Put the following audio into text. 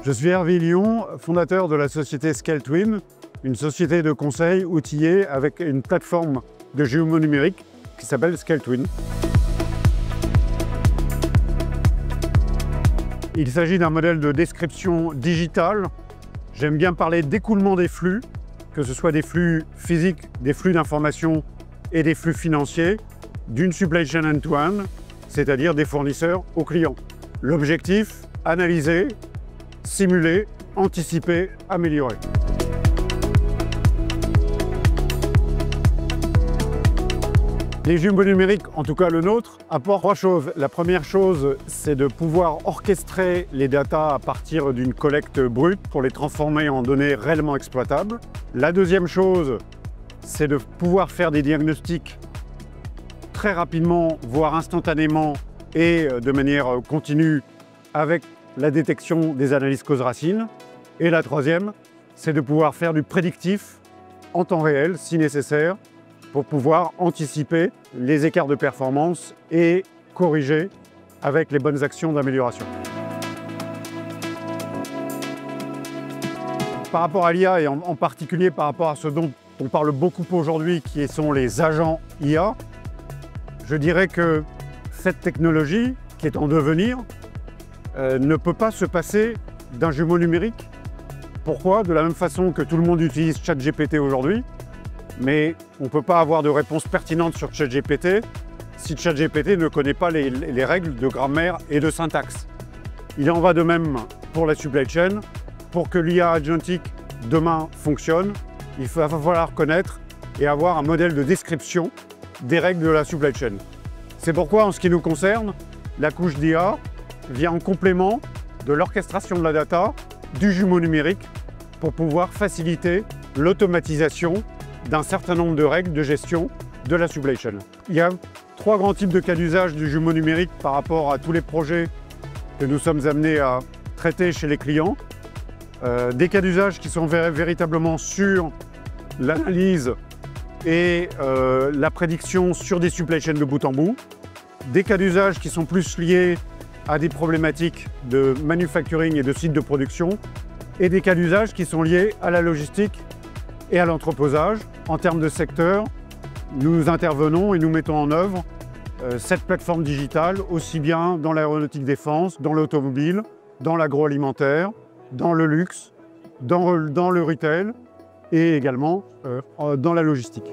Je suis Hervé Lyon, fondateur de la société ScaleTwin, une société de conseil outillée avec une plateforme de jumeaux numériques qui s'appelle ScaleTwin. Il s'agit d'un modèle de description digitale. J'aime bien parler d'écoulement des flux, que ce soit des flux physiques, des flux d'informations et des flux financiers, d'une supply chain end-to-end, c'est-à-dire des fournisseurs aux clients. L'objectif, analyser, simuler, anticiper, améliorer. Les jumeaux numériques, en tout cas le nôtre, apportent trois choses. La première chose, c'est de pouvoir orchestrer les datas à partir d'une collecte brute pour les transformer en données réellement exploitables. La deuxième chose, c'est de pouvoir faire des diagnostics très rapidement, voire instantanément et de manière continue avec la détection des analyses cause-racine. Et la troisième, c'est de pouvoir faire du prédictif en temps réel, si nécessaire, pour pouvoir anticiper les écarts de performance et corriger avec les bonnes actions d'amélioration. Par rapport à l'IA et en particulier par rapport à ce dont on parle beaucoup aujourd'hui, qui sont les agents IA, je dirais que cette technologie qui est en devenir ne peut pas se passer d'un jumeau numérique. Pourquoi? De la même façon que tout le monde utilise ChatGPT aujourd'hui, mais on ne peut pas avoir de réponse pertinente sur ChatGPT si ChatGPT ne connaît pas les règles de grammaire et de syntaxe. Il en va de même pour la supply chain. Pour que l'IA agentique demain fonctionne, il va falloir connaître et avoir un modèle de description des règles de la supply chain. C'est pourquoi, en ce qui nous concerne, la couche d'IA vient en complément de l'orchestration de la data, du jumeau numérique, pour pouvoir faciliter l'automatisation d'un certain nombre de règles de gestion de la supply chain. Il y a trois grands types de cas d'usage du jumeau numérique par rapport à tous les projets que nous sommes amenés à traiter chez les clients. Des cas d'usage qui sont véritablement sur l'analyse et la prédiction sur des supply chains de bout en bout. Des cas d'usage qui sont plus liés à des problématiques de manufacturing et de sites de production. Et des cas d'usage qui sont liés à la logistique et à l'entreposage. En termes de secteur, nous intervenons et nous mettons en œuvre cette plateforme digitale aussi bien dans l'aéronautique défense, dans l'automobile, dans l'agroalimentaire, dans le luxe, dans le retail et également dans la logistique.